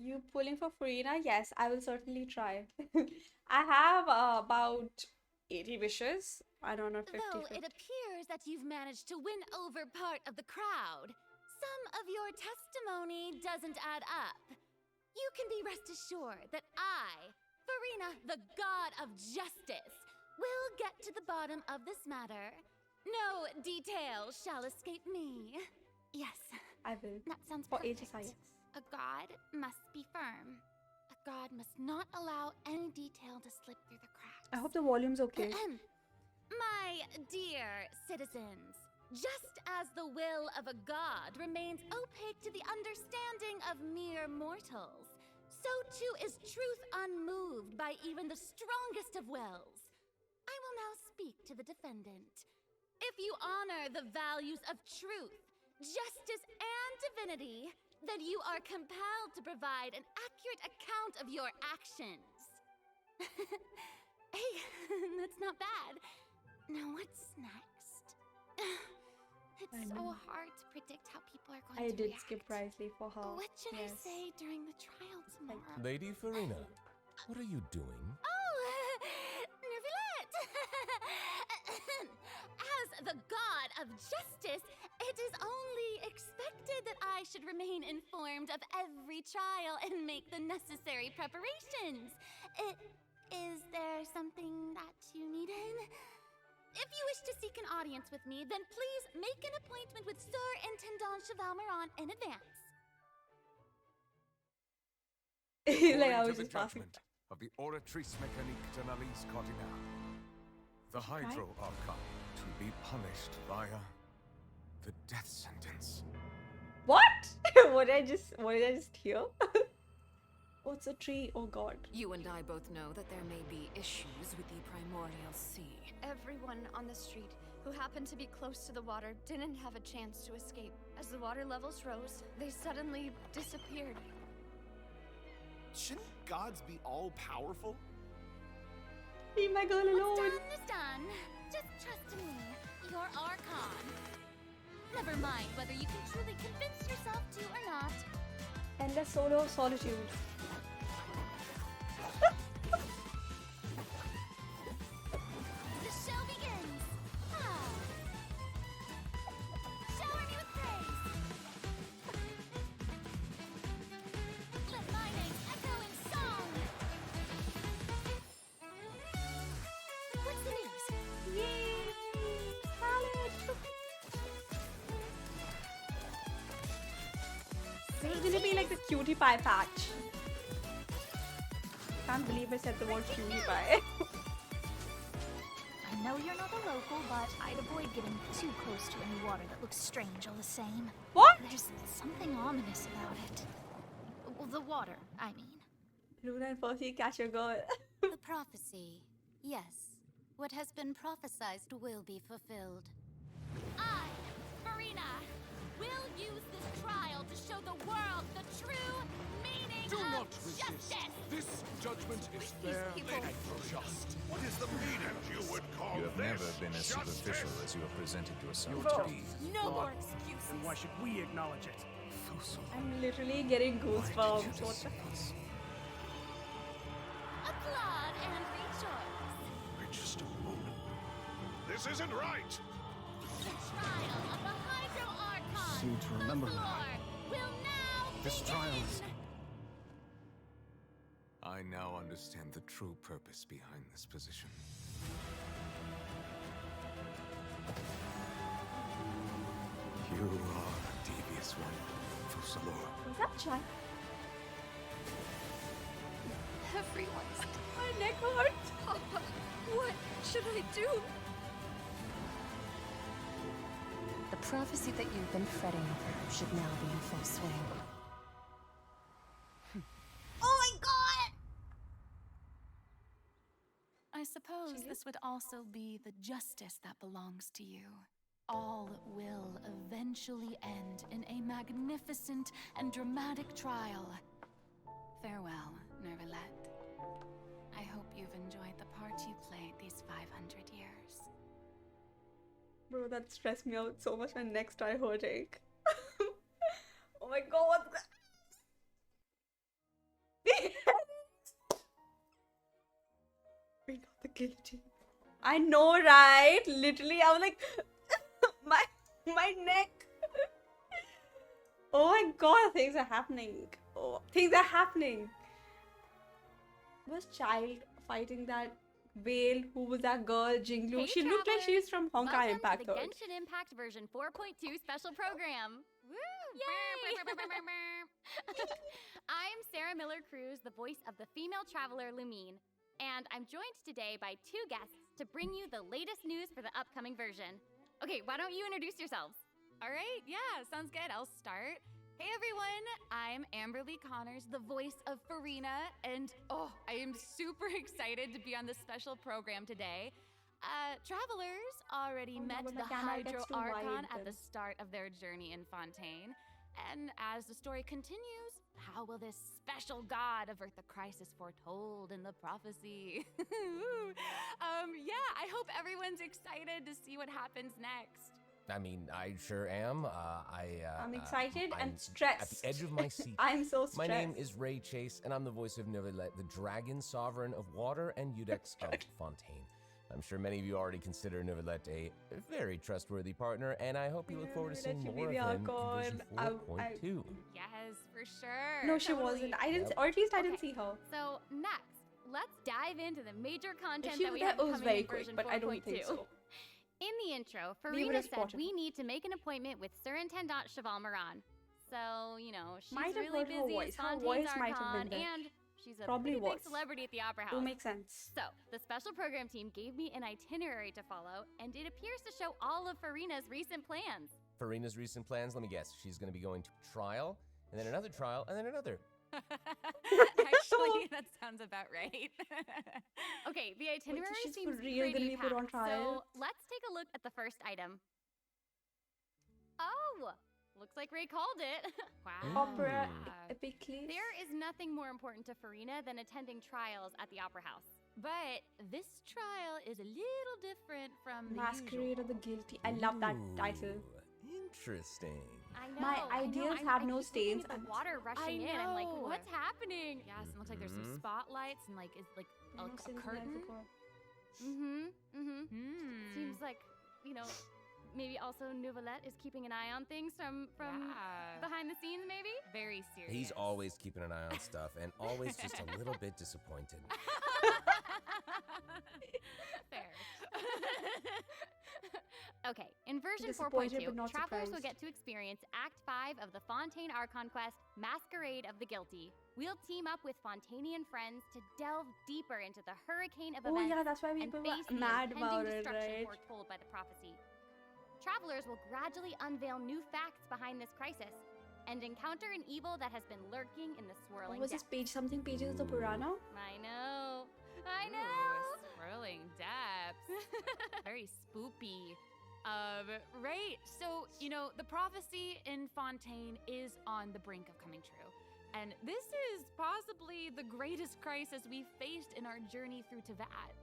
You pulling for Furina? Yes, I will certainly try. I have about 80 wishes. I don't know, 50, Though 50. it appears that you've managed to win over part of the crowd, some of your testimony doesn't add up. You can be rest assured that I, Furina, the god of justice, will get to the bottom of this matter. No detail shall escape me. Yes, I will. that sounds For perfect. ages, yes. A god must be firm. A god must not allow any detail to slip through the cracks. I hope the volume's okay. My dear citizens, just as the will of a god remains opaque to the understanding of mere mortals, so too is truth unmoved by even the strongest of wills. I will now speak to the defendant. If you honor the values of truth, justice, and divinity, then you are compelled to provide an accurate account of your actions. Hey, that's not bad. Now what's next? It's so hard to predict how people are going I to did react. skip wisely for her. What should I Yes. say during the trial tomorrow? Lady Furina, what are you doing? Oh, Nervillette! As the god of justice, it is only expected that I should remain informed of every trial and make the necessary preparations. Is there something that you needed? If you wish to seek an audience with me, then please make an appointment with Sir Intendant Chevalmeron in advance. Like I According was to the just asking. judgment of the Oratrice Mécanique de l'Analyse Cardinale, the Hydro Archon to be punished via the death sentence. What? What did I just hear? Oh, it's a tree. Oh god. You and I both know that there may be issues with the primordial sea. Everyone on the street who happened to be close to the water didn't have a chance to escape. As the water levels rose, they suddenly disappeared. Shouldn't gods be all powerful? Leave my girl What's alone. done is done. Just trust in me, your Archon. Never mind whether you can truly convince yourself to or not. Endless solo of solitude. The show begins. Ah. Shower me with praise. Let my name echo in song. What's the news? Yay! Salad! This is gonna be like the cutie pie patch. Can't believe I said the word cutie pie. I know you're not a local, but I'd avoid getting too close to any water that looks strange all the same. What? There's something ominous about it. Well, the water, I mean. Luna and Percy, catch your girl. The prophecy. Yes. What has been prophesized will be fulfilled. I, Furina, will use this trial to show the world the true meaning Do of not resist. justice. This judgment is fair people- and just. What is the meaning you would call You have this? never been as superficial as you have presented yourself You're to just be. No more flawed. excuses. Then why should we acknowledge it? I'm literally getting goosebumps. What the Applaud and rejoice. Wait just a moment. This isn't right. The trial of the Hydro Archon. Seem to remember. The floor will now This begin. trial is... I now understand the true purpose behind this position. You are a devious one, Fussalor. Was that Chai? Everyone's... My neck hurts. Papa, what should I do? The prophecy that you've been fretting over should now be in full swing. Oh my god! I suppose this would also be the justice that belongs to you. All will eventually end in a magnificent and dramatic trial. Farewell, Nervillette. I hope you've enjoyed the part you played these 500 years. Bro, that stressed me out so much. My neck started hurting. Oh my god, what's that? guilty. I know, right? Literally, I was like, my neck. Oh my god, things are happening. Oh, things are happening. Was Child fighting that whale? Who was that girl, Jinglu? Hey, She looked like she's from Honkai Welcome Impact to the Third. Genshin Impact version 4.2 special program. Woo! Yay! I'm Sarah Miller Cruz, the voice of the female traveler Lumine, and I'm joined today by two guests to bring you the latest news for the upcoming version. Okay, why don't you introduce yourselves? All right, yeah, sounds good. I'll start. Hey everyone, I'm Amberly Connors, the voice of Furina, and I am super excited to be on this special program today. Travelers already met the Hydro Archon at the start of their journey in Fontaine. And as the story continues, how will this special god avert the crisis foretold in the prophecy? I hope everyone's excited to see what happens next. I mean, I sure am. I'm excited and I'm stressed. at the edge of my seat. I'm so stressed. My name is Ray Chase, and I'm the voice of Novelet, the dragon sovereign of water and Udex of Fontaine. I'm sure many of you already consider Novelet a very trustworthy partner, and I hope you look forward to seeing more of him in version 4.2. Yes, for sure. No, she wasn't. I didn't, or at least I didn't see her. So next, let's dive into the major content If she that was we there, have it was coming very in quick, version but 4.2. I don't think so. In the intro, We would Furina have said spotted we need to make an appointment with Surintendant Cheval Moran. So, she's Might have really heard her busy voice. as Her Fontaine's voice might have Archon, been there. and she's a Probably pretty was. big celebrity at the Opera House. Will make sense. So, the special program team gave me an itinerary to follow, and it appears to show all of Furina's recent plans. Farina's recent plans, let me guess. She's going to be going to trial, and then another trial, and then another. Actually, that sounds about right. Okay, the itinerary she's seems for real gonna pretty be put on packed, trial? so let's take a look at the first item. Oh, looks like Ray called it. Wow. Opera epically. There is nothing more important to Furina than attending trials at the Opera House. But this trial is a little different from the Masquerade usual. of the Guilty. I love that Ooh, title. Interesting. I know. My I know, ideas I have keep no looking stains at the and- water rushing in. I'm like, know. what's happening? Yes, it looks like there's some spotlights and it's like a curtain. Seems like, maybe also Novelet is keeping an eye on things from behind the scenes, maybe? Very serious. He's always keeping an eye on stuff, and always just a little bit disappointed. Fair. Okay, in version Disappointed 4.2, but not travelers will surprised. get to experience Act 5 of the Fontaine Archon quest, Masquerade of the Guilty. We'll team up with Fontainian friends to delve deeper into the hurricane of Oh events yeah, that's why and people were face the mad impending about it, destruction right? foretold by the prophecy. Travelers will gradually unveil new facts behind this crisis and encounter an evil that has been lurking in the What swirling was this depths. page? Something pages of the Purana? I know. Ooh, swirling depths. Very spoopy. Right. So, the prophecy in Fontaine is on the brink of coming true. And this is possibly the greatest crisis we've faced in our journey through Teyvat.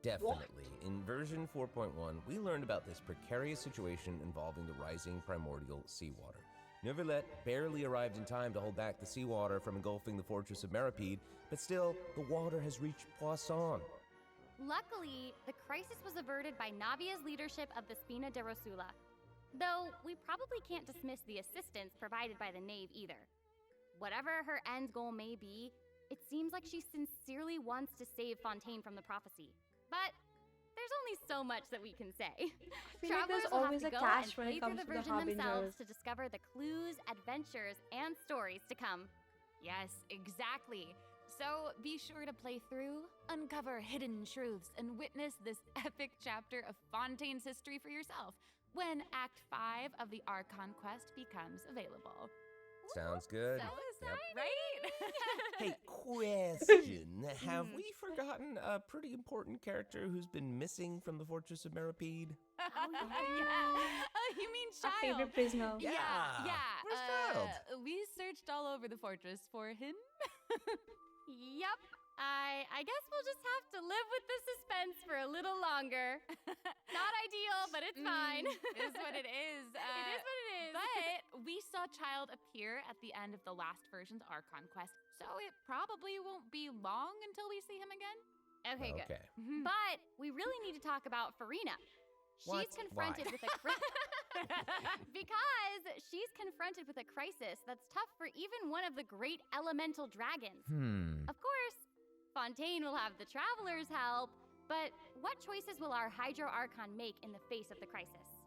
Definitely. In version 4.1, we learned about this precarious situation involving the rising primordial seawater. Novelet barely arrived in time to hold back the seawater from engulfing the fortress of Meripede, but still, the water has reached Poisson. Luckily, the crisis was averted by Navia's leadership of the Spina de Rosula. Though, we probably can't dismiss the assistance provided by the Knave either. Whatever her end goal may be, it seems like she sincerely wants to save Fontaine from the prophecy. But there's only so much that we can say. I feel like there's Travelers will always have a to go and catch when play it through comes the to the version themselves harbingers. to discover the clues, adventures, and stories to come. Yes, exactly. So be sure to play through, uncover hidden truths, and witness this epic chapter of Fontaine's history for yourself when Act 5 of the Archon quest becomes available. Sounds good. So exciting! Right? Hey, question. Have we forgotten a pretty important character who's been missing from the Fortress of Meripede? You mean Our Child? favorite prisoner. Yeah. Where's Child? We searched all over the fortress for him. Yup. I guess we'll just have to live with the suspense for a little longer. Not ideal, but it's fine. Is what it is. It is what it is. But we saw Child appear at the end of the last version's Archon quest, so it probably won't be long until we see him again. Okay, good. Okay. But we really need to talk about Furina. What? She's confronted Why? with a because she's confronted with a crisis that's tough for even one of the great elemental dragons. Of course, Fontaine will have the travelers help, but what choices will our Hydro Archon make in the face of the crisis?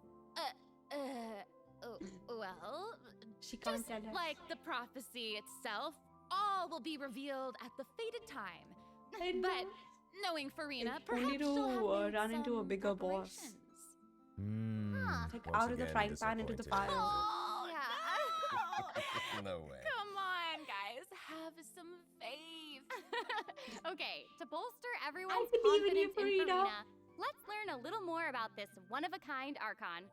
Well, She can't just tell us. like the prophecy itself, all will be revealed at the fated time. I know. But knowing Furina, If perhaps only to she'll have made run into a some bigger boss. preparations. Like Once out of the again, frying pan into the disappointed. fire. Oh, yeah. No way. Come on, guys. Have some faith. Okay, to bolster everyone's believe in you, confidence in Furina. Furina, let's learn a little more about this one-of-a-kind Archon.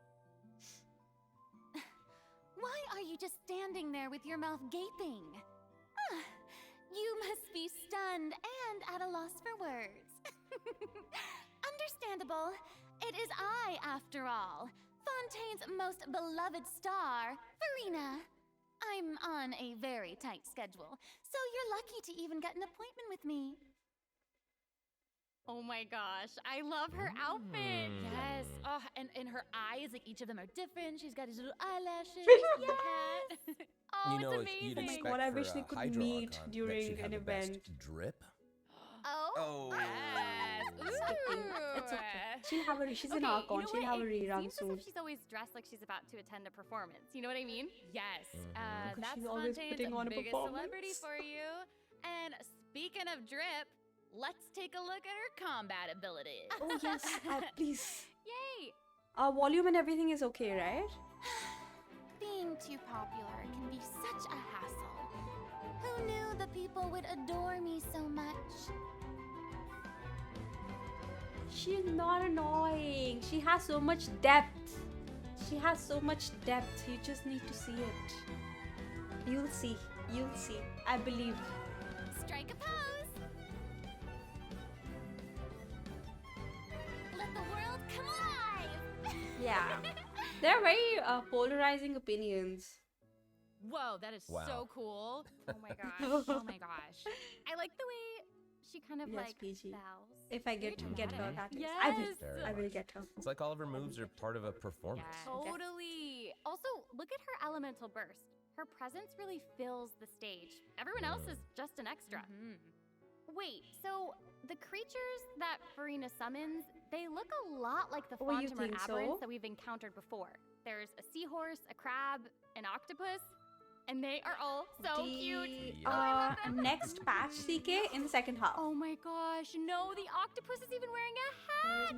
Why are you just standing there with your mouth gaping? You must be stunned and at a loss for words. Understandable. It is I, after all, Fontaine's most beloved star, Furina. I'm on a very tight schedule, so you're lucky to even get an appointment with me. Oh my gosh, I love her outfit. Yes. Oh, and her eyes, like each of them are different. She's got these little eyelashes. Yes. Oh, You know, it's what you'd amazing. expect God, I for wish a they could Hydro meet Archon, that during she'd have an the best event. drip. Oh. Yes. It's okay. She'll have a, she's an Okay, Archon. you know She'll what? have a It rerun seems soon. as if she's always dressed like she's about to attend a performance. You know what I mean? Yes. Because That's she's always Fontaine's putting on a biggest celebrity performance. for you. And speaking of drip, let's take a look at her combat ability. Oh yes, please. Yay! Volume and everything is okay, right? Being too popular can be such a hassle. Who knew the people would adore me so much? She's not annoying. She has so much depth. She has so much depth. You just need to see it. You'll see. You'll see. I believe. Strike a pose! Let the world come alive! Yeah. They're very polarizing opinions. Whoa, that is Wow. so cool. Oh my gosh. Oh my gosh. I like the way she kind of Yes, like PG. bows. If I get Very her, dramatic. that is. Yes. Very I will much. get her. It's like all of her moves are part of a performance. Totally. Also, look at her elemental burst. Her presence really fills the stage. Everyone else is just an extra. Wait, so the creatures that Furina summons, they look a lot like the Oh, you Fontimer think aberrants so? that we've encountered before. There's a seahorse, a crab, an octopus, and they are all so cute. Next patch, CK, in the second half. Oh my gosh, no, the octopus is even wearing a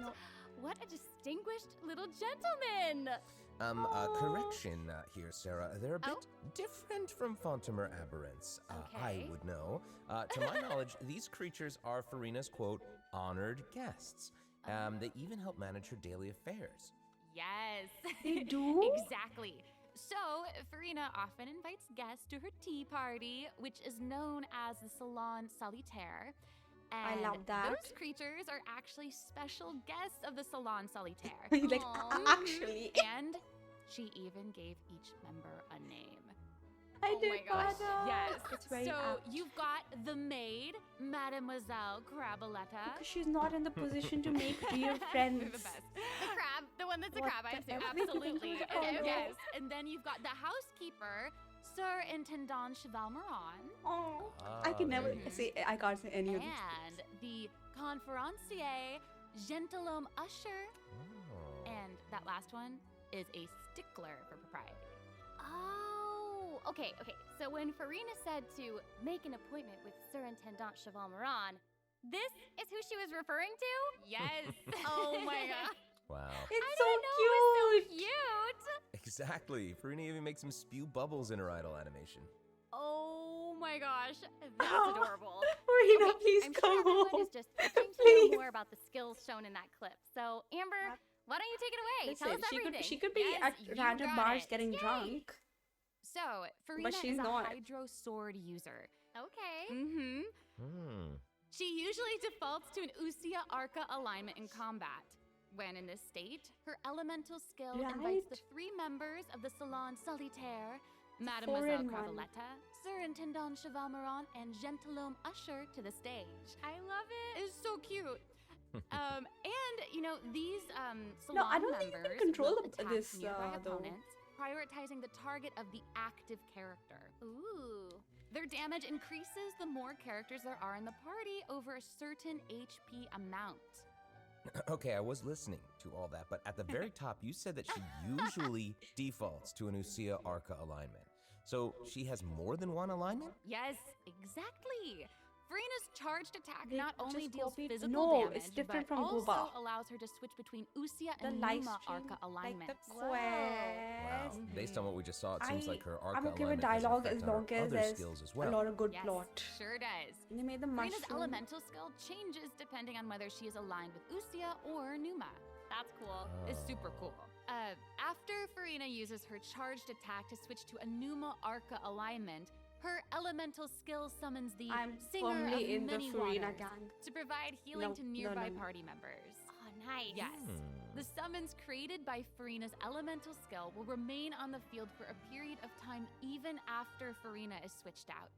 hat! What a distinguished little gentleman! Correction here, Sarah. They're a bit different from Fontimer aberrants. I Okay. would know. To my knowledge, these creatures are Furina's, quote, honored guests. They even help manage her daily affairs. Yes. They do? Exactly. So, Furina often invites guests to her tea party, which is known as the Salon Solitaire. I And love that. Those creatures are actually special guests of the Salon Solitaire. Like, actually. And she even gave each member a name. I Oh did my gosh. that. Yes. It's very so apt. you've got the maid, Mademoiselle Craboletta. Because she's not in the position to make real friends. They're the best. The crab, the one that's a What crab, I the assume. F? Absolutely. Oh, And, no. yes. And then you've got the housekeeper, Sir Intendant Cheval Moran. Oh, I can never say. I can't say any of these. And the conferencier, Gentilhomme Usher. And that last one is a stickler for propriety. Oh, okay. So when Furina said to make an appointment with Sir Intendant Cheval Moran, this is who she was referring to? Yes. Oh my god. Wow. It's I so didn't know cute. it was so cute. Exactly. Furina even makes him spew bubbles in her idol animation. Oh my gosh, that's adorable. Furina, please I'm come sure everyone home. is just itching to Please. know more about the skills shown in that clip. So, Amber, why don't you take it away? Tell us everything. she could be Yes, at you random got bars it. getting Yay. drunk. So, Furina she's is a not. Hydro Sword user. Okay. Hmm. She usually defaults to an Usia Arca alignment in combat. When in this state, her elemental skill invites the Right. 3 members of the Salon Solitaire, four Mademoiselle in one. Craboletta, Surintendant Chevalmeron and Gentilhomme Usher to the stage. I love it. It's so cute. And you know, these salon No, I don't think you members can control will attack this nearby though. opponents, prioritizing the target of the active character. Ooh. Their damage increases the more characters there are in the party over a certain HP amount. Okay, I was listening to all that, but at the very top, you said that she usually defaults to an Usia Arca alignment. So she has more than one alignment? Yes, exactly. Furina's charged attack They not only just deals copied- physical No, damage, it's different but from also Guba. allows her to switch between Usia The and live Numa stream, Arca alignments. like the quest. Wow. Based on what we just saw, it seems like her Arca I'm okay with alignment has an dialogue effect as on her long as other there's skills as a well. lot of good Yes, plot. sure does. And they made the Furina's mushroom. elemental skill changes depending on whether she is aligned with Usia or Numa. That's cool. It's super cool. After Furina uses her charged attack to switch to a Numa Arca alignment, her elemental skill summons the I'm Singer firmly of in the Many Furina Waters gang. to provide healing No, to no, nearby no, no. party members. Oh, nice. Yes. The summons created by Furina's elemental skill will remain on the field for a period of time even after Furina is switched out.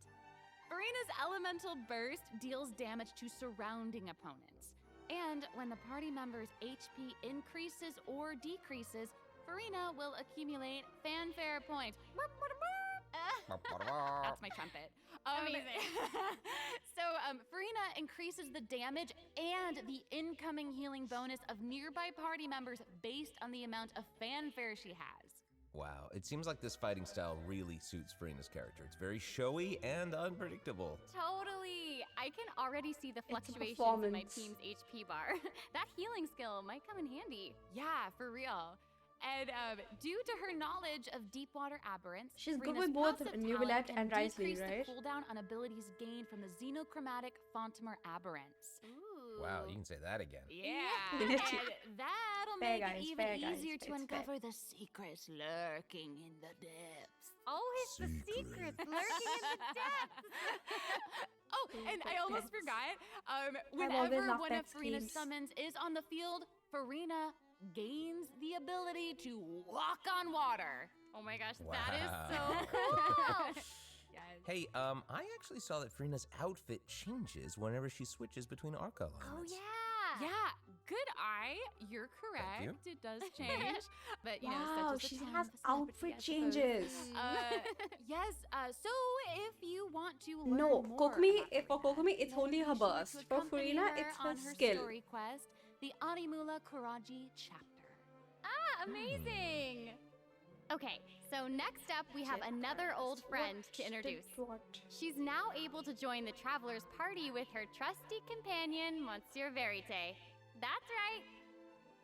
Furina's elemental burst deals damage to surrounding opponents. And when the party member's HP increases or decreases, Furina will accumulate fanfare points. That's my trumpet. Amazing. Furina increases the damage and the incoming healing bonus of nearby party members based on the amount of fanfare she has. Wow, it seems like this fighting style really suits Furina's character. It's very showy and unpredictable. Totally. I can already see the It's a fluctuations in my performance. team's HP bar. That healing skill might come in handy. Yeah, for real. And due to her knowledge of deep water aberrants, She's good Furina's with both passive Nubilet talent can and Risley, decrease right? the cooldown on abilities gained from the xenochromatic Fontamer aberrants. Ooh. Wow, you can say that again. Yeah, Literally. and that'll Fair, make guys, it even fair, guys, easier to it's uncover the secrets lurking in the depths. Always the secrets lurking in the depths. Oh, and I almost forgot. always Whenever loved one pet of Furina's schemes. summons is on the field, Furina gains the ability to walk on water. Oh my gosh, Wow. that is so cool. Yes. Hey, I actually saw that Furina's outfit changes whenever she switches between Arca Oh alignments. yeah. Yeah, good eye. You're correct. you. It does change. But, you know, Wow, such is the she talent has of a celebrity, outfit I suppose. changes. Yes, so if you want to learn No, more Kokomi, about for Kokomi, it's then only be her sure to burst. For accompany Furina, her it's her on her skill. story quest, the Animula Kuraji chapter. Ah, amazing. Okay, so next up we have another old friend to introduce. She's now able to join the traveler's party with her trusty companion, Monsieur Verite. That's right,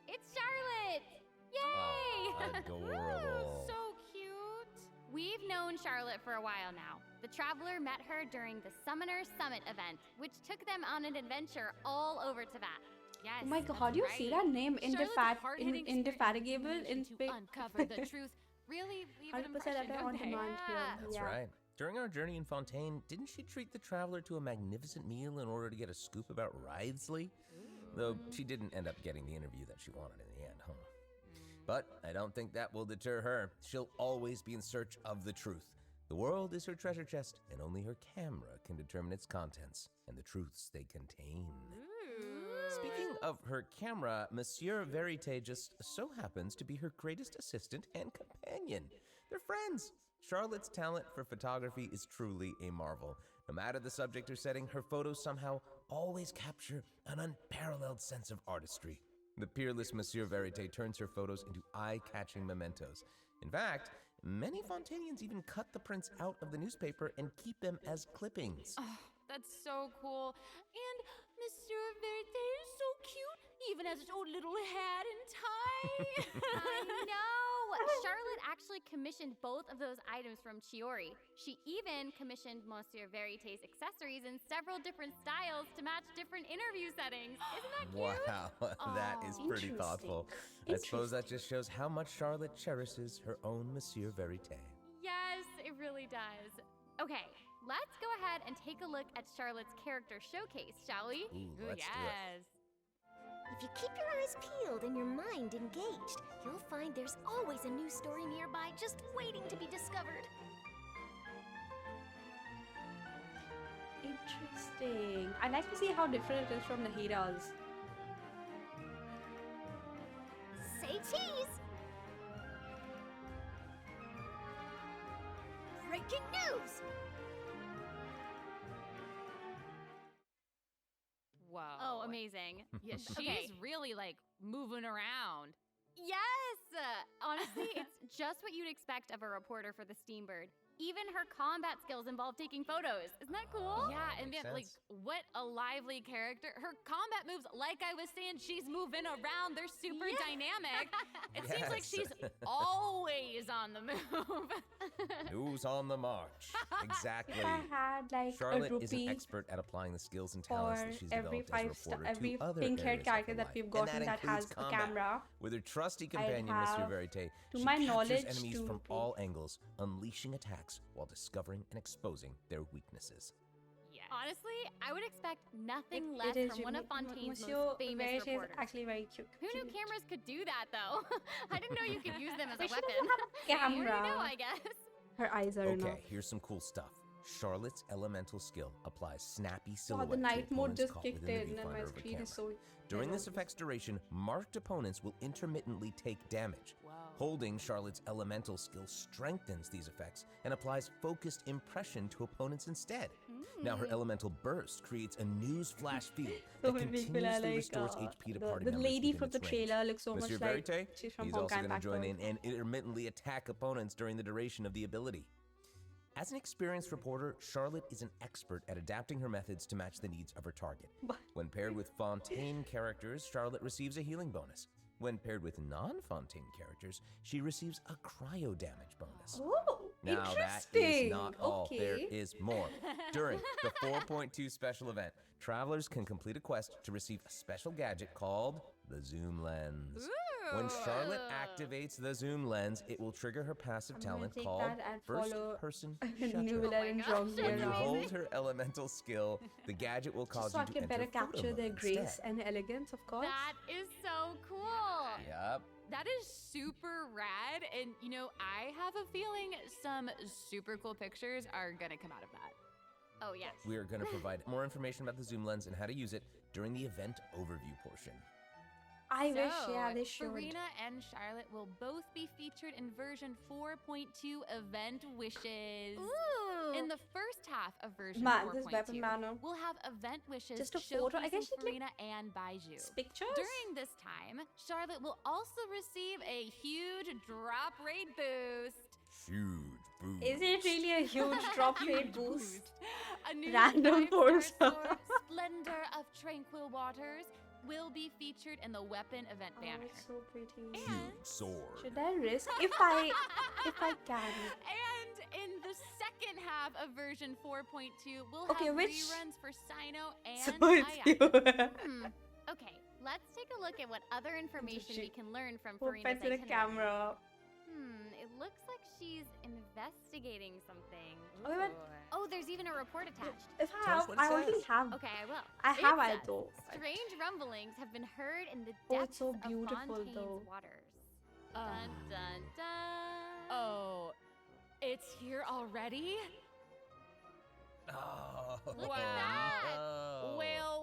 it's Charlotte! Yay! Oh, adorable. So cute! We've known Charlotte for a while now. The traveler met her during the Summoner Summit event, which took them on an adventure all over Tibet. Yes. Oh my god, how do you see that name? Indefatigable in to uncover the truth. Really leave an 100% impression, on don't they? demand here. That's Yeah. right. During our journey in Fontaine, didn't she treat the traveler to a magnificent meal in order to get a scoop about Ridesley? Though she didn't end up getting the interview that she wanted in the end, huh? But I don't think that will deter her. She'll always be in search of the truth. The world is her treasure chest, and only her camera can determine its contents and the truths they contain. Speaking of her camera, Monsieur Verite just so happens to be her greatest assistant and companion. They're friends. Charlotte's talent for photography is truly a marvel. No matter the subject or setting, her photos somehow always capture an unparalleled sense of artistry. The peerless Monsieur Verite turns her photos into eye-catching mementos. In fact, many Fontainians even cut the prints out of the newspaper and keep them as clippings. Oh, that's so cool. And Monsieur Verite is so cute, even has his own little hat and tie. I know! Charlotte actually commissioned both of those items from Chiori. She even commissioned Monsieur Verite's accessories in several different styles to match different interview settings. Isn't that cute? Wow, that is pretty thoughtful. I suppose that just shows how much Charlotte cherishes her own Monsieur Verite. Yes, it really does. Okay, let's go ahead and take a look at Charlotte's character showcase, shall we? Ooh, let's do it. If you keep your eyes peeled and your mind engaged, you'll find there's always a new story nearby just waiting to be discovered. Interesting. I'd like to see how different it is from the Hiras. Say cheese! Breaking news! Whoa. Oh, amazing. Yeah, she's really like moving around. Yes! Honestly, it's just what you'd expect of a reporter for the Steambird. Even her combat skills involve taking photos. Isn't that cool? Yeah, and then like what a lively character. Her combat moves, like I was saying, she's moving around. They're super dynamic. It seems like she's always on the move. Who's on the march? Exactly. If I had like Charlotte a is an rupee expert at applying the skills and talents that she's developed as a reporter every to other pink-haired areas of character her that life. we've And gotten that includes has a combat. camera, With her trusty I'd companion, Monsieur have, Verite, to she my captures knowledge, enemies two from rupees. all angles, unleashing attacks while discovering and exposing their weaknesses. Yes. Honestly, I would expect nothing less It is from one of Fontaine's Monsieur most famous Verite is reporters. actually very cute. Who knew cameras could do that, though? I didn't know you could use them as a But she weapon. doesn't have a What do you camera. know, I guess? Her eyes are enough. Okay, here's some cool stuff. Charlotte's elemental skill applies snappy Wow, silhouette the to night mode opponents just caught kicked within the in and my viewfinder of a screen camera. is so... During this effect's duration, marked opponents will intermittently take damage. Wow. Holding Charlotte's elemental skill strengthens these effects and applies focused impression to opponents instead. Now her elemental burst creates a news flash field So that many people are continuously like, restores HP to party the members lady within from the its range. trailer looks so Monsieur much like Verite, she's from he's also Honkai going to join Impact in and intermittently attack opponents during the duration of the ability. As an experienced reporter, Charlotte is an expert at adapting her methods to match the needs of her target. When paired with Fontaine characters, Charlotte receives a healing bonus. When paired with non-Fontaine characters, she receives a cryo damage bonus. Oh, Now that interesting. is not all. There Okay. is more. During the 4.2 special event, travelers can complete a quest to receive a special gadget called the Zoom Lens. When Charlotte activates the Zoom Lens, it will trigger her passive I'm gonna talent take called that and First follow Person New Shutter. villain John When you Guerrero. hold her elemental skill, the gadget will cause Just so I you to can enter better photo capture mode their grace instead. and elegance, of course. That is so cool. Yep. That is super rad, and you know, I have a feeling some super cool pictures are gonna come out of that. Oh, yes. We are going to provide more information about the Zoom Lens and how to use it during the event overview portion. I wish, So, yeah, they should. Furina and Charlotte will both be featured in version 4.2 Event Wishes. Ooh. In the first half of version Man, 4.2, this weapon manner. we'll have Event Wishes Just a photo. I guess showcasing you'd like Furina and Baiju. Pictures? During this time, Charlotte will also receive a huge drop rate boost. Huge boost. Is it really a huge drop rate boost? A new Random 5-star force. sword, Splendor of Tranquil Waters, will be featured in the weapon event banner. Oh, it's so pretty. Huge sword. Should I risk if I can? And in the second half of version 4.2, we'll Okay, have which- reruns for Sino and So it's you. Ayaka. Okay, let's take a look at what other information we can learn from Hope Furina's I see the itinerary. camera. It looks like she's investigating something. Okay, but Oh, there's even a report attached. if I Tell us have, what it I already says. have. Okay, I will. I It have says, it though. Strange rumblings have been heard in the Oh, depths it's so of beautiful, Fontaine's though. waters. Dun dun dun. Oh, it's here already? Oh, Look at that. no. Well.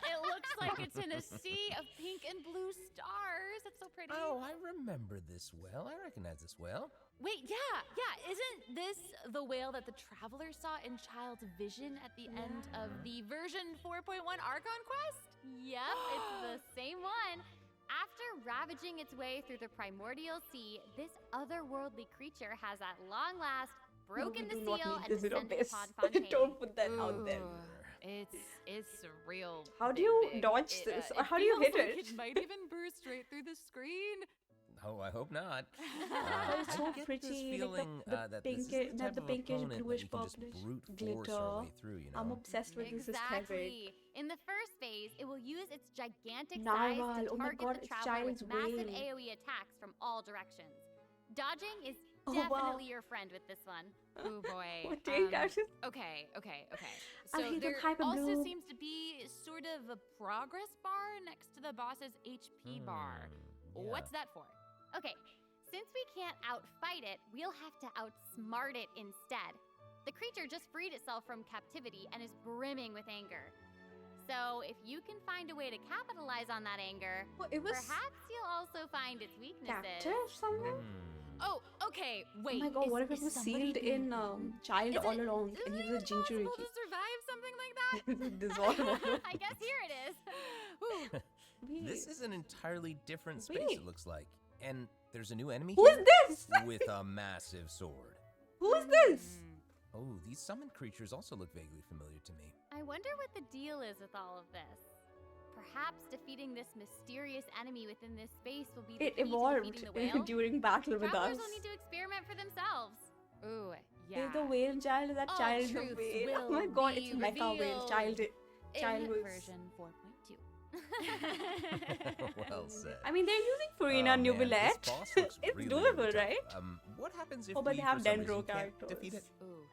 It looks like it's in a sea of pink and blue stars. It's so pretty. Oh, I remember this well. I recognize this well. Wait, yeah. Isn't this the whale that the traveler saw in Child's vision at the end of the version 4.1 Archon quest? Yep, it's the same one. After ravaging its way through the primordial sea, this otherworldly creature has at long last broken the do not seal need and this in descended abyss. upon Fontaine. Don't put that out there. It's real. How do you big. dodge this? Or It how do you feels hit like it? It might even burst straight through the screen. Oh, I hope not. But it's so I get pretty, This like feeling, the that this is pinkish, the not type the of pinkish, opponent that bluish, we can just purplish brute force glitter. our way through, you know? I'm obsessed with this aesthetic. Exactly. In the first phase, it will use its gigantic Narwhal, size to oh my target god, the it's traveler with Child's massive whale. AoE attacks from all directions. Dodging is Oh, wow. definitely your friend with this one. Oh boy. What do you guys? Okay. I So hate there the hyper also bloom. seems to be sort of a progress bar next to the boss's HP bar. yeah. What's that for? Okay, since we can't outfight it, we'll have to outsmart it instead. The creature just freed itself from captivity and is brimming with anger. So if you can find a way to capitalize on that anger, perhaps you'll also find its weaknesses. Captive something? Oh, okay, wait. Oh my god, what if it was sealed in child all along and he was a Jinchuriki? To survive something like that? This all I guess here it is. This is an entirely different space, it looks like. And there's a new enemy Who here? is this? With a massive sword. Who is this? Oh, these summoned creatures also look vaguely familiar to me. I wonder what the deal is with all of this. Perhaps defeating this mysterious enemy within this space will be the key to defeating the whale? During battle with us. Travelers will need to experiment for themselves. Ooh, yeah. Is the whale child? Is that All child the truths whale? Oh will my god, be it's mecha whale. Child in was... version 4.2. Well said. I mean, they're using Furina Info. It's really doable, tough. right? What happens if but we they have for some Dendro reason can't characters. defeat it?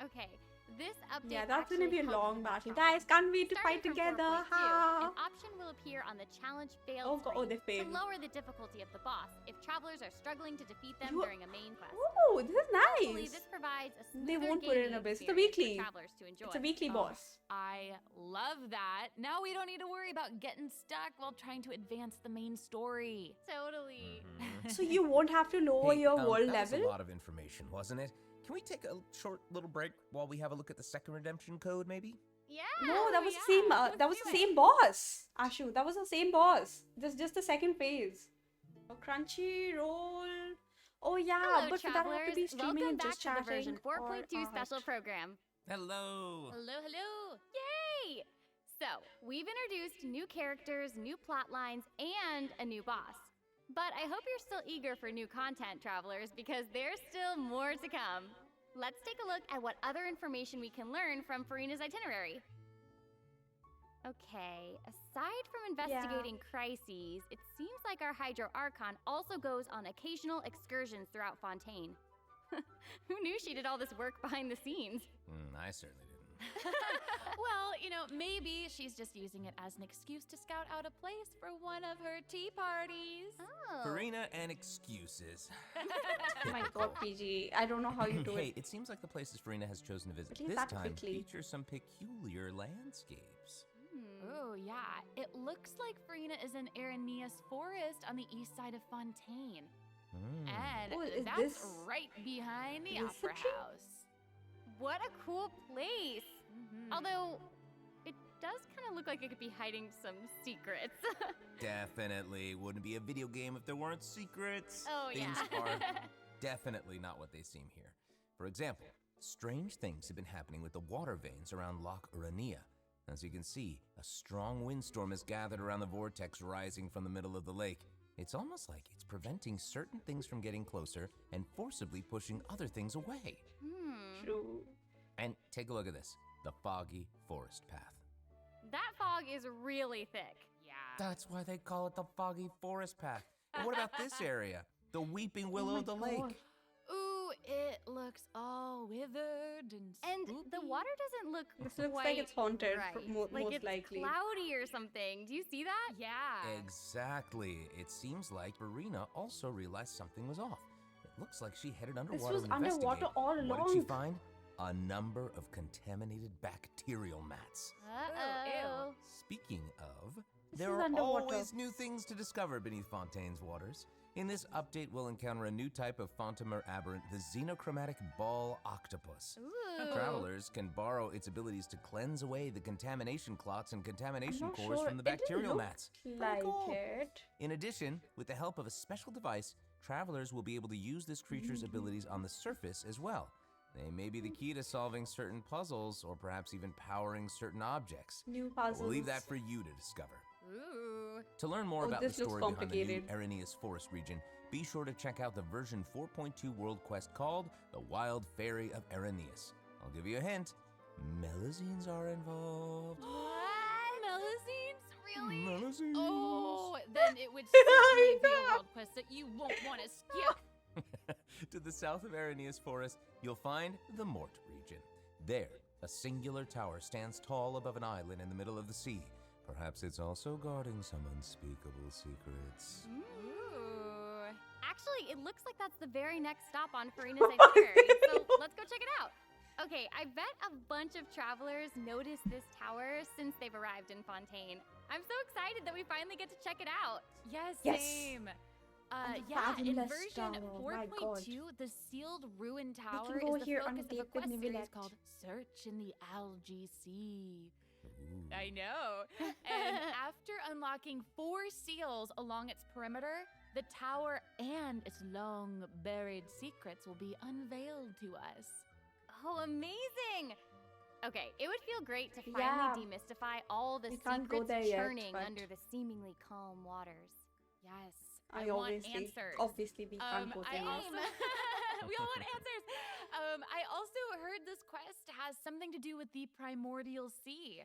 Okay, this update Yeah, that's gonna be a actually long helps battle. with the Guys, can't wait to Starting fight from together. 4.2, Ha! an option will appear on the challenge failed Oh, they screen failed. to lower the difficulty of the boss if travelers are struggling to defeat them You- during a main quest. Oh, this is Hopefully, nice. this provides a They smoother won't put it in gaming Abyss. It's a experience for weekly. travelers to enjoy. It's a weekly boss. I love that. Now we don't need to worry about getting stuck while trying to advance the main story. Totally. So you won't have to lower your world that level? was a lot of information, wasn't it? Can we take a short little break while we have a look at the second redemption code, maybe? Yeah. No, that was the same. That was the same boss. Ashu, that was the same boss. Just the second phase. Oh, crunchy roll. Oh yeah, Hello, but for that I have to be travelers. streaming Welcome and back just to the chatting. version 4.2 or- special program. Hello. Hello. Yay! So, we've introduced new characters, new plot lines, and a new boss. But I hope you're still eager for new content, travelers, because there's still more to come. Let's take a look at what other information we can learn from Furina's itinerary. Okay, aside from investigating crises, it seems like our Hydro Archon also goes on occasional excursions throughout Fontaine. Who knew she did all this work behind the scenes? I certainly didn't. Well, maybe she's just using it as an excuse to scout out a place for one of her tea parties. Oh. Farina and excuses. Oh my god, PG. I don't know how you do Hey, it. it seems like the places Farina has chosen to visit At least this that time quickly. feature some peculiar landscapes. Oh, yeah. It looks like Furina is in Aranea's forest on the east side of Fontaine. And Oh, is that's this- right behind the is this the Opera tree? House. What a cool place! Although, it does kind of look like it could be hiding some secrets. Definitely wouldn't be a video game if there weren't secrets. Oh, Things yeah. are definitely not what they seem here. For example, strange things have been happening with the water veins around Loch Urania. As you can see, a strong windstorm has gathered around the vortex rising from the middle of the lake. It's almost like it's preventing certain things from getting closer and forcibly pushing other things away. True. And take a look at this, the foggy forest path. That fog is really thick. Yeah. That's why they call it the foggy forest path. And what about this area? The weeping willow of the lake. Ooh, it looks all withered and And the water doesn't look This looks quite like it's haunted, right. most it's likely. cloudy or something. Do you see that? Yeah. Exactly. It seems like Furina also realized something was off. It looks like she headed underwater was to investigate. underwater all What did she along. find? A number of contaminated bacterial mats. Uh-oh. Speaking of, This there is are underwater. always new things to discover beneath Fontaine's waters. In this update, we'll encounter a new type of Fontamer aberrant, the xenochromatic ball octopus. Ooh. Travelers can borrow its abilities to cleanse away the contamination clots and contamination not cores sure. from the It didn't bacterial look mats. Like cool. it. In addition, with the help of a special device, travelers will be able to use this creature's abilities on the surface as well. They may be the key to solving certain puzzles or perhaps even powering certain objects. New But puzzles. we'll leave that for you to discover. Ooh. To learn more Oh, about the this looks story behind the new complicated. Aranea's Forest region, be sure to check out the version 4.2 world quest called The Wild Fairy of Araneus. I'll give you a hint. Melazines are involved. What? Melazines? Really? Melazines. Oh, then it would certainly be a world quest that you won't want to skip. To the south of Aranea's Forest, you'll find the Mort region. There, a singular tower stands tall above an island in the middle of the sea. Perhaps it's also guarding some unspeakable secrets. Actually, it looks like that's the very next stop on Furina's itinerary. So let's go check it out. Okay, I bet a bunch of travelers noticed this tower since they've arrived in Fontaine. I'm so excited that we finally get to check it out. Yes, Yes. same. And the Yeah, in fathomless version tower, my God. 4.2, the sealed ruin tower go is the here on focus a of a date with quest series Nivelette. called Search in the Algae Sea. I know. And after unlocking 4 seals along its perimeter, the tower and its long buried secrets will be unveiled to us. Oh, amazing! Okay, it would feel great to finally Yeah. demystify all the We can't go secrets there yet, churning but- under the seemingly calm waters. Yes. I want always say, answers. obviously we can't go I there. also, we all want answers. I also heard this quest has something to do with the primordial sea.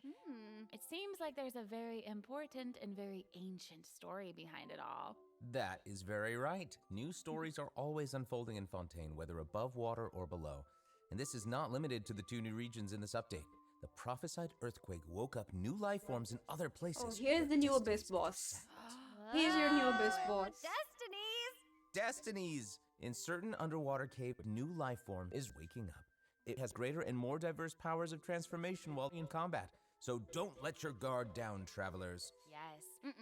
It seems like there's a very important and very ancient story behind it all. That is very right. New stories are always unfolding in Fontaine, whether above water or below. And this is not limited to the 2 new regions in this update. The prophesied earthquake woke up new life forms in other places. Oh, here's the new Abyss boss. Here's your new Abyss boss. Destinies! In certain underwater cave, a new life form is waking up. It has greater and more diverse powers of transformation while in combat. So don't let your guard down, travelers. Yes.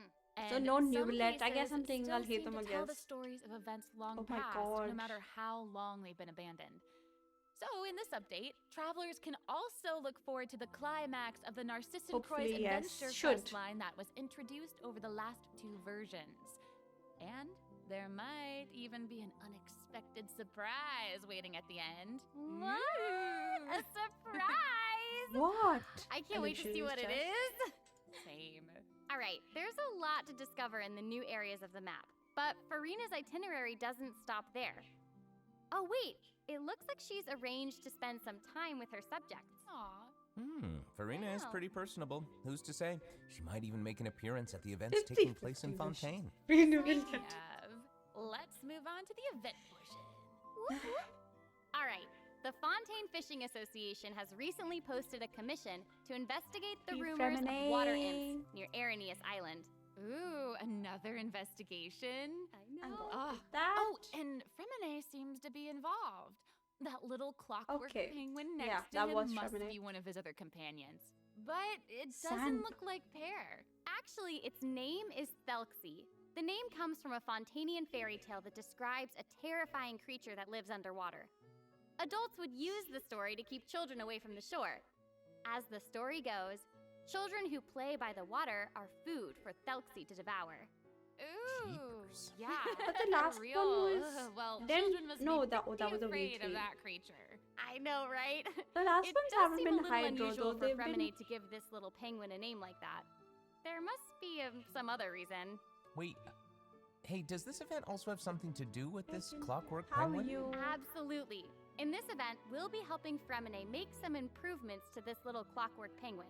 So And no some Nivelette. I guess places I'm thinking still I'll hate seem them to tell the again. stories of events long Oh my past, God. no matter how long they've been abandoned. So in this update, travelers can also look forward to the climax of the Narcissan Croix Hopefully, yes. adventure Should. quest line that was introduced over the last 2 versions. And there might even be an unexpected surprise waiting at the end. What? A surprise! What? I can't wait to see what it is. Same. All right, there's a lot to discover in the new areas of the map, but Furina's itinerary doesn't stop there. Oh wait, it looks like she's arranged to spend some time with her subjects. Aw. Furina is Wow. pretty personable. Who's to say? She might even make an appearance at the events Fifty- taking place in 50 Fontaine. Let's move on to the event portion. All right, the Fontaine Fishing Association has recently posted a commission to investigate the Be rumors of water feminine. imps near Arrhenius Island. Ooh, another investigation. I know. That? Oh, and Fremine seems to be involved. That little clockwork Okay. penguin next Yeah, to that him was must Fremine. be one of his other companions. But it doesn't Sand. look like Pear. Actually, its name is Thelxie. The name comes from a Fontanian fairy tale that describes a terrifying creature that lives underwater. Adults would use the story to keep children away from the shore. As the story goes, children who play by the water are food for Thelxie to devour. Ooh, Jeepers. yeah. But the last real. one was- well, Then- children must no, be that pretty was a afraid V3. of that creature. I know, right? The last It ones does haven't seem a been little hydro unusual though. for They've Fremine been. to give this little penguin a name like that. There must be some other reason. Wait, hey, does this event also have something to do with this clockwork How are penguin? you? Absolutely. In this event, we'll be helping Fremine make some improvements to this little clockwork penguin.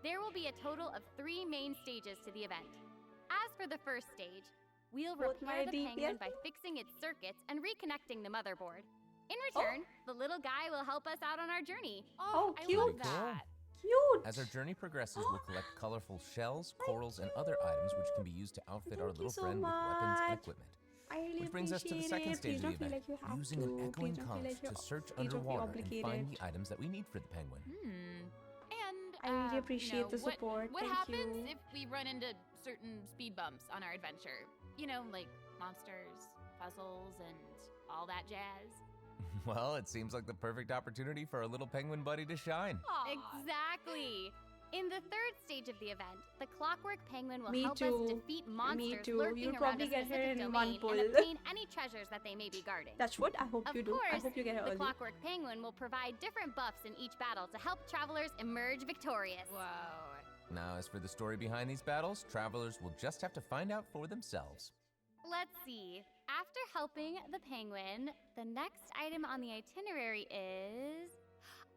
There will be a total of 3 main stages to the event. As for the first stage, we'll Both repair my the penguin DPS? by fixing its circuits and reconnecting the motherboard. In return, the little guy will help us out on our journey. Oh, I cute. love Cool. that. Cute. As our journey progresses, we'll collect colorful shells, corals, and other items which can be used to outfit our Thank you little so friend with weapons and much. equipment. I really Which brings us to the appreciate second it. stage Please of don't the feel event, like you have using to. an echoing Please don't feel conch like to you're- search please don't feel underwater and find obligated. the items that we need for the penguin. And I really you appreciate know, the support. What Thank happens you. if we run into certain speed bumps on our adventure? You know, like monsters, puzzles, and all that jazz. Well, it seems like the perfect opportunity for a little penguin buddy to shine. Exactly. In the third stage of the event, the clockwork penguin will Me help too. us defeat monsters too. lurking You'll around probably a get her specific in domain one pull. and obtain any treasures that they may be guarding. That's what I hope Of you do. I course, hope you get her the early. clockwork penguin will provide different buffs in each battle to help travelers emerge victorious. Whoa. Now, as for the story behind these battles, travelers will just have to find out for themselves. Let's see. After helping the penguin, the next item on the itinerary is...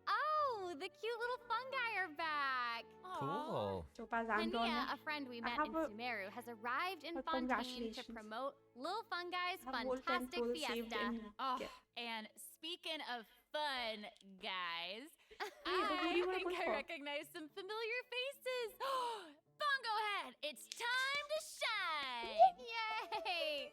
Oh, the cute little fungi are back! Cool. Topaz, I'm done. Hania, a friend we I met have in a- Sumeru, has arrived in Well, Fontaine to congratulations. promote Lil Fungi's I have whole 10 fantastic pulls saved fiesta. in- Oh, Yeah. and speaking of fun, guys, but who do you wanna I think push I for? recognize some familiar faces. Bongo Head, it's time to shine! Yay!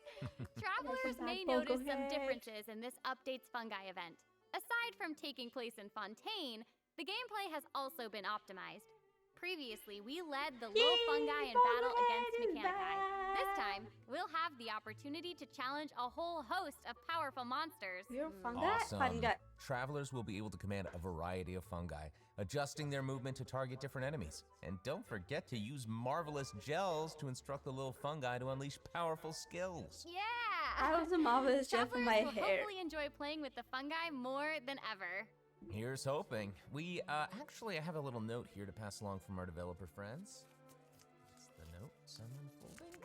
Travelers Welcome may back, notice Bongo some Head. differences in this update's fungi event. Aside aside from taking place in Fontaine, the gameplay has also been optimized. Previously, we led the little fungi in battle against Mechanici. This time, we'll have the opportunity to challenge a whole host of powerful monsters. Awesome. Travelers will be able to command a variety of fungi, adjusting their movement to target different enemies. And don't forget to use marvelous gels to instruct the little fungi to unleash powerful skills. Yeah! I was a marvelous gel for my will hair. hopefully enjoy playing with the fungi more than ever. Here's hoping. We, actually, I have a little note here to pass along from our developer friends. It's the note, someone folding.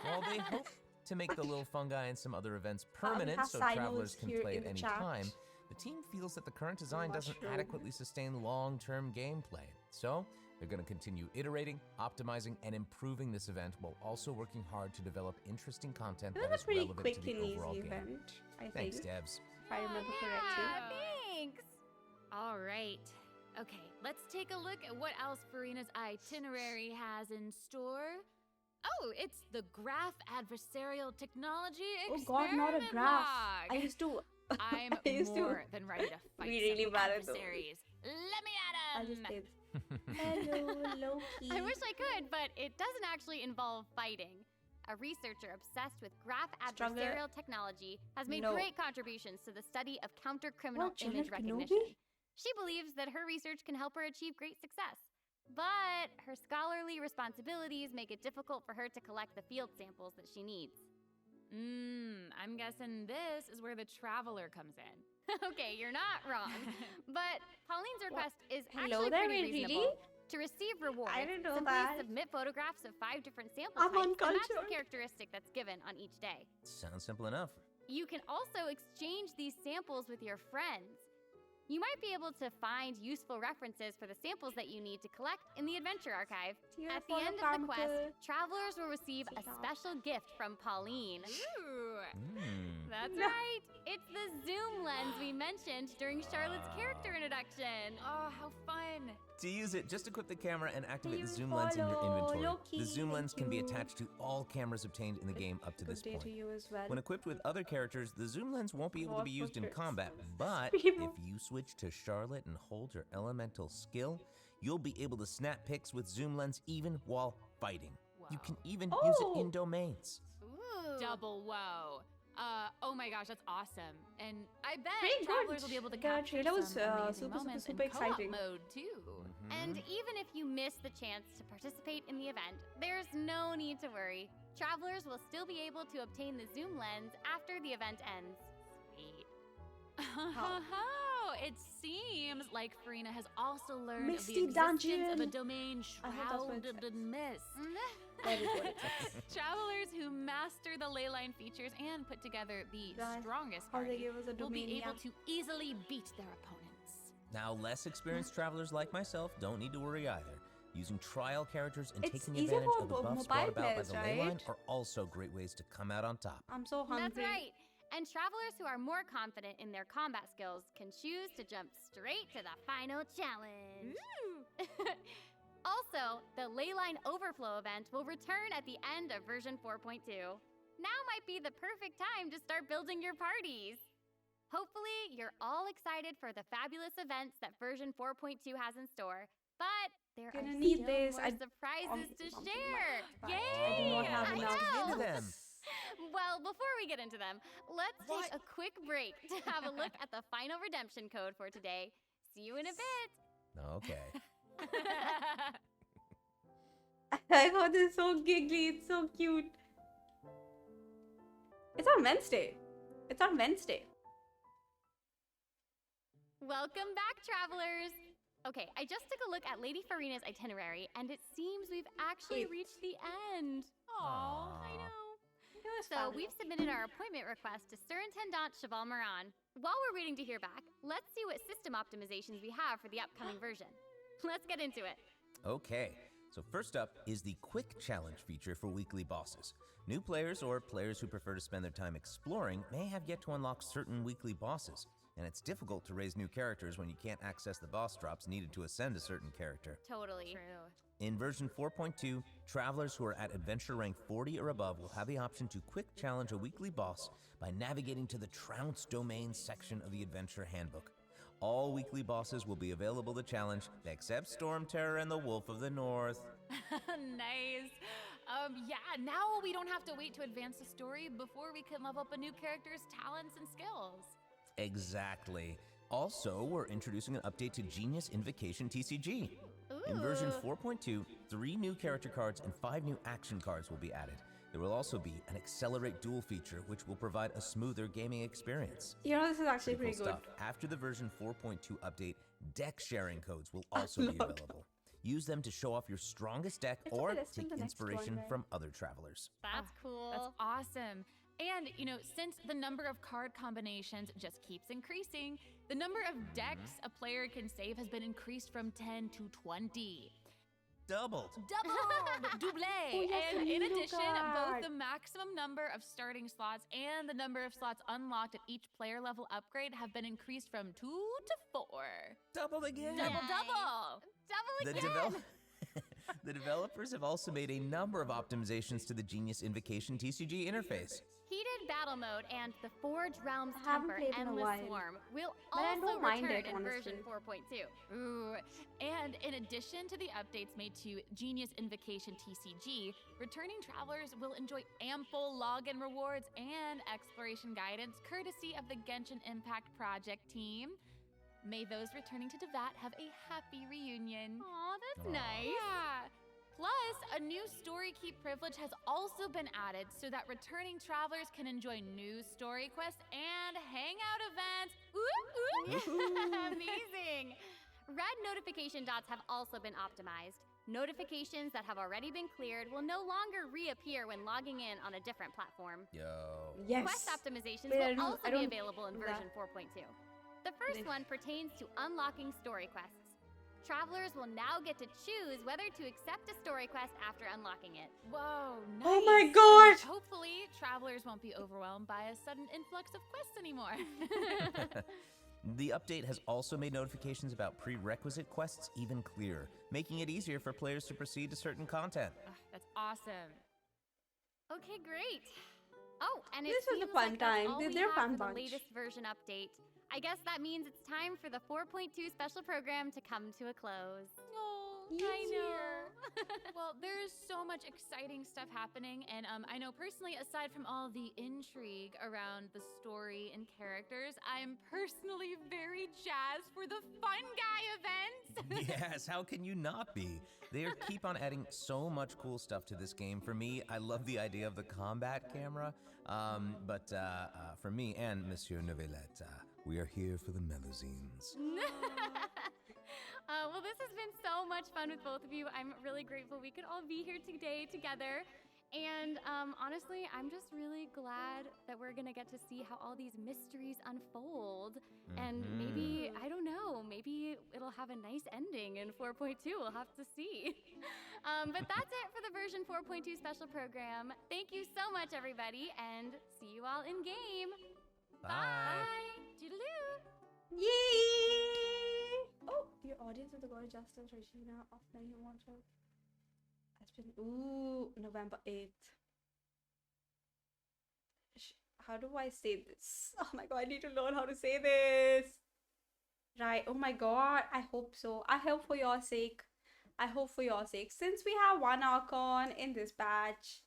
Well, they hope to make the little fungi and some other events permanent so travelers can play at any time. The team feels that the current design doesn't adequately sustain long-term gameplay. So, they're going to continue iterating, optimizing, and improving this event while also working hard to develop interesting content that is relevant to the overall game. Thanks, devs. If I remember correctly. Thanks! All right. Okay, let's take a look at what else Furina's itinerary has in store. Oh, it's the Graph Adversarial Technology Experiment Oh god, not a graph. log. I used to... I'm more than ready to fight really some bad at those. adversaries. Let me at 'em! I just did. Hello, Loki. I wish I could, but it doesn't actually involve fighting. A researcher obsessed with graph adversarial technology has made great contributions to the study of counter-criminal image recognition. She believes that her research can help her achieve great success. But her scholarly responsibilities make it difficult for her to collect the field samples that she needs. I'm guessing this is where the Traveler comes in. Okay, you're not wrong. But Pauline's request is Hello actually there, pretty really? reasonable. To receive rewards, I didn't know simply that. submit photographs of 5 different sample I'm types that match the uncultured. characteristic that's given on each day. Sounds simple enough. You can also exchange these samples with your friends. You might be able to find useful references for the samples that you need to collect in the Adventure Archive. At the end of the quest, travelers will receive a special gift from Pauline. Ooh. That's right. It's the zoom lens we mentioned during Charlotte's character introduction. Oh, how fun. To use it, just equip the camera and activate the zoom lens in your inventory. The zoom lens can be attached to all cameras obtained in the game up to this point. When equipped with other characters, the zoom lens won't be able to be used in combat, but if you switch to Charlotte and hold your elemental skill, you'll be able to snap pics with zoom lens even while fighting. You can even use it in domains. Ooh. Double whoa. Oh my gosh, that's awesome. And I bet Pretty travelers good. will be able to The capture trailer was, some amazing super moments in exciting. co-op mode too. And even if you miss the chance to participate in the event, there's no need to worry. Travelers will still be able to obtain the zoom lens after the event ends. Sweet. Oh, it seems like Furina has also learned Misty of the existence Dungeon. of a domain I thought that's what it shrouded in mist. That is what it says. Travelers who master the ley line features and put together the strongest how they party give us a will be domain, able to easily beat their opponents. Now, less experienced travelers like myself don't need to worry either. Using trial characters and It's taking easier advantage for of the buffs mobile brought about by players, the ley line right? are also great ways to come out on top. I'm so hungry. That's right. And travelers who are more confident in their combat skills can choose to jump straight to the final challenge. Also, the Leyline Overflow event will return at the end of version 4.2. Now might be the perfect time to start building your parties. Hopefully, you're all excited for the fabulous events that version 4.2 has in store, but there are need still this. more surprises to share. Yay! I do not have enough. Into them. Well, before we get into them, let's take a quick break to have a look at the final redemption code for today. See you in a bit. Okay. I thought this is so giggly. It's so cute. It's on Wednesday. It's on Wednesday. Welcome back, travelers. Okay, I just took a look at Lady Furina's itinerary, and it seems we've actually reached the end. Aww, I know. So we've submitted our appointment request to Surintendant Cheval Moran. While we're waiting to hear back, let's see what system optimizations we have for the upcoming version. Let's get into it. Okay, so first up is the Quick Challenge feature for weekly bosses. New players or players who prefer to spend their time exploring may have yet to unlock certain weekly bosses, and it's difficult to raise new characters when you can't access the boss drops needed to ascend a certain character. Totally. True. In version 4.2, travelers who are at adventure rank 40 or above will have the option to quick challenge a weekly boss by navigating to the Trounce Domain section of the adventure handbook. All weekly bosses will be available to challenge, except Storm Terror and the Wolf of the North. Nice. Yeah, now we don't have to wait to advance the story before we can level up a new character's talents and skills. Exactly. Also, we're introducing an update to Genius Invocation TCG. In version 4.2, 3 new character cards and 5 new action cards will be added. There will also be an Accelerate Duel feature, which will provide a smoother gaming experience. You know, this is actually pretty Cool good. stuff. After the version 4.2 update, deck sharing codes will also be available. Use them to show off your strongest deck or take inspiration from other travelers. That's cool. That's awesome. And, you know, since the number of card combinations just keeps increasing, the number of decks a player can save has been increased from 10 to 20. Doubled. Doublé. Oh, yes, And a in new addition, card. both the maximum number of starting slots and the number of slots unlocked at each player level upgrade have been increased from 2 to 4. Doubled again. Double. The the developers have also made a number of optimizations to the Genius Invocation TCG interface. Heated Battle Mode and the Forge Realms I haven't Temper played in a Endless while. Swarm will But I also don't mind return it, in honestly. version 4.2. Ooh. And in addition to the updates made to Genius Invocation TCG, returning travelers will enjoy ample login rewards and exploration guidance courtesy of the Genshin Impact project team. May those returning to Devat have a happy reunion. Aw, that's nice. Yeah. Plus, a new story keep privilege has also been added so that returning travelers can enjoy new story quests and hangout events. Amazing. Red notification dots have also been optimized. Notifications that have already been cleared will no longer reappear when logging in on a different platform. Yo. Yes. Quest optimizations But I will also be don't available in do that. version 4.2. The first one pertains to unlocking story quests. Travelers will now get to choose whether to accept a story quest after unlocking it. Whoa, nice. Oh my god! And hopefully, travelers won't be overwhelmed by a sudden influx of quests anymore. The update has also made notifications about prerequisite quests even clearer, making it easier for players to proceed to certain content. That's awesome. Okay, great. Oh, and it This was a seems fun like that's time. all we They're have fun for bunch. the latest version update. I guess that means it's time for the 4.2 special program to come to a close. Oh, I know. Well, there's so much exciting stuff happening, and I know personally, aside from all the intrigue around the story and characters, I'm personally very jazzed for the Fun Guy events. Yes, how can you not be? They keep on adding so much cool stuff to this game. For me, I love the idea of the combat camera, but for me and Monsieur Novelette, we are here for the Melusines. Well, this has been so much fun with both of you. I'm really grateful we could all be here today together. And honestly, I'm just really glad that we're going to get to see how all these mysteries unfold. And maybe, I don't know, maybe it'll have a nice ending in 4.2. We'll have to see. But that's it for the version 4.2 special program. Thank you so much, everybody, and see you all in game. Bye. Toodaloo. Yay! Oh, your audience of the God of Justice, Regina of Many Water. Has been November 8th. How do I say this? Oh my god, I need to learn how to say this. Right, oh my god, I hope so. I hope for your sake. I hope for your sake. Since we have one Archon in this batch,